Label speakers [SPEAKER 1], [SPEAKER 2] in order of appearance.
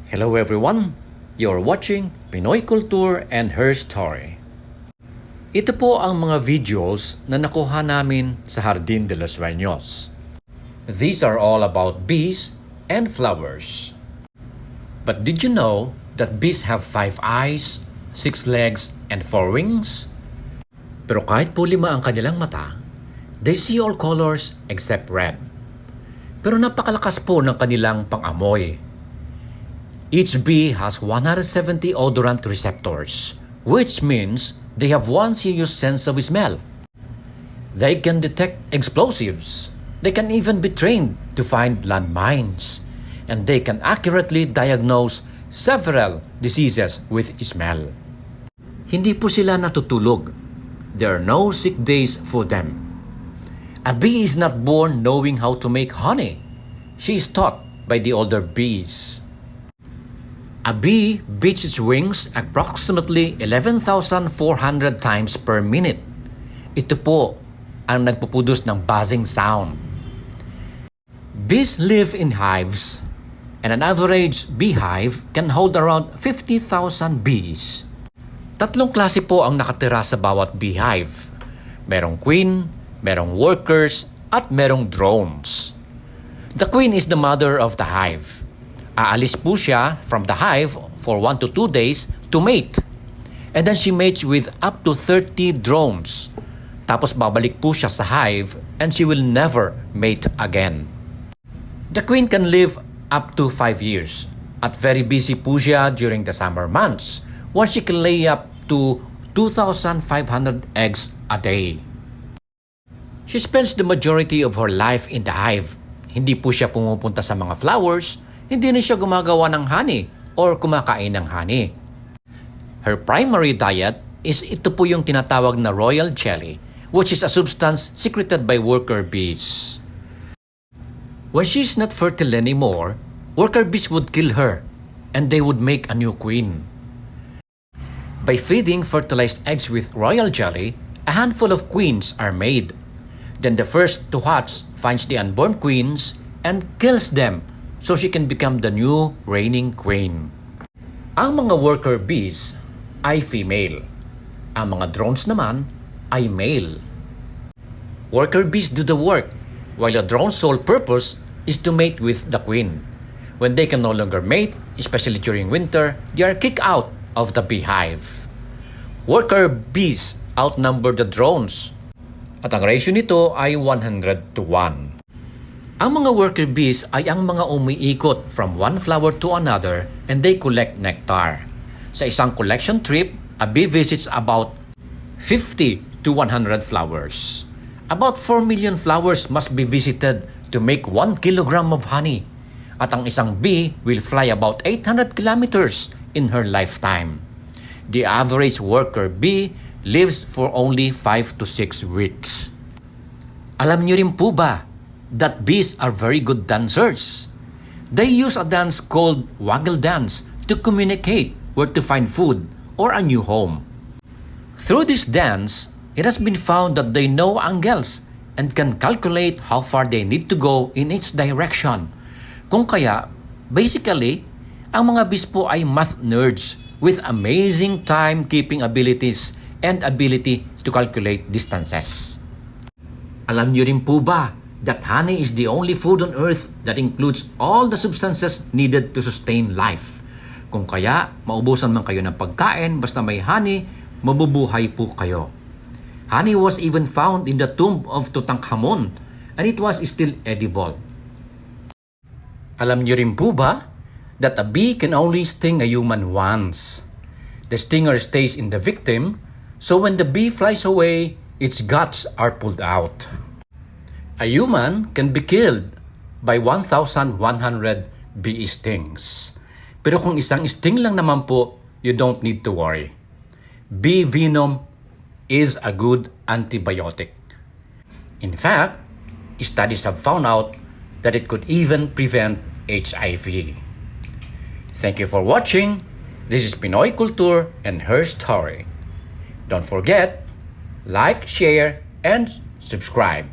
[SPEAKER 1] Hello everyone! You're watching Pinoy Culture and Her Story. Ito po ang mga videos na nakuha namin sa Jardín de los Sueños. These are all about bees and flowers. But did you know that bees have 5 eyes, 6 legs, and 4 wings? Pero kahit po 5 ang kanilang mata, they see all colors except red. Pero napakalakas po ng kanilang pang-amoy. Each bee has 170 odorant receptors, which means they have one serious sense of smell. They can detect explosives. They can even be trained to find landmines. And they can accurately diagnose several diseases with smell. Hindi po sila natutulog. There are no sick days for them. A bee is not born knowing how to make honey. She is taught by the older bees. A bee beats its wings approximately 11,400 times per minute. Ito po ang nagpupudos ng buzzing sound. Bees live in hives, and an average beehive can hold around 50,000 bees. 3 klase po ang nakatira sa bawat beehive. Merong queen, merong workers, at merong drones. The queen is the mother of the hive. Aalis po siya from the hive for 1 to 2 days to mate. And then she mates with up to 30 drones. Tapos babalik po siya sa hive and she will never mate again. The queen can live up to 5 years. At very busy po siya during the summer months when she can lay up to 2,500 eggs a day. She spends the majority of her life in the hive. Hindi po siya pumupunta sa mga flowers. Hindi na siya gumagawa ng honey or kumakain ng honey. Her primary diet is ito po yung tinatawag na royal jelly, which is a substance secreted by worker bees. When she is not fertile anymore, worker bees would kill her and they would make a new queen. By feeding fertilized eggs with royal jelly, a handful of queens are made. Then the first to hatch finds the unborn queens and kills them so she can become the new reigning queen. Ang mga worker bees ay female. Ang mga drones naman ay male. Worker bees do the work, while a drone's sole purpose is to mate with the queen. When they can no longer mate, especially during winter, they are kicked out of the beehive. Worker bees outnumber the drones, at ang ratio nito ay 100 to 1. Ang mga worker bees ay ang mga umiikot from one flower to another and they collect nectar. Sa isang collection trip, a bee visits about 50 to 100 flowers. About 4 million flowers must be visited to make 1 kilogram of honey. At ang isang bee will fly about 800 kilometers in her lifetime. The average worker bee lives for only 5 to 6 weeks. Alam niyo rin po ba that bees are very good dancers? They use a dance called waggle dance to communicate where to find food or a new home. Through this dance, it has been found that they know angles and can calculate how far they need to go in each direction. Kung kaya, basically, ang mga bees po ay math nerds with amazing time-keeping abilities and ability to calculate distances. Alam niyo rin po ba that honey is the only food on earth that includes all the substances needed to sustain life? Kung kaya, maubusan man kayo ng pagkain, basta may honey, mabubuhay po kayo. Honey was even found in the tomb of Tutankhamun and it was still edible. Alam niyo rin po ba that a bee can only sting a human once? The stinger stays in the victim, so when the bee flies away, its guts are pulled out. A human can be killed by 1,100 bee stings. Pero kung isang sting lang naman po, you don't need to worry. Bee venom is a good antibiotic. In fact, studies have found out that it could even prevent HIV. Thank you for watching. This is Pinoy Culture and Her Story. Don't forget, like, share, and subscribe.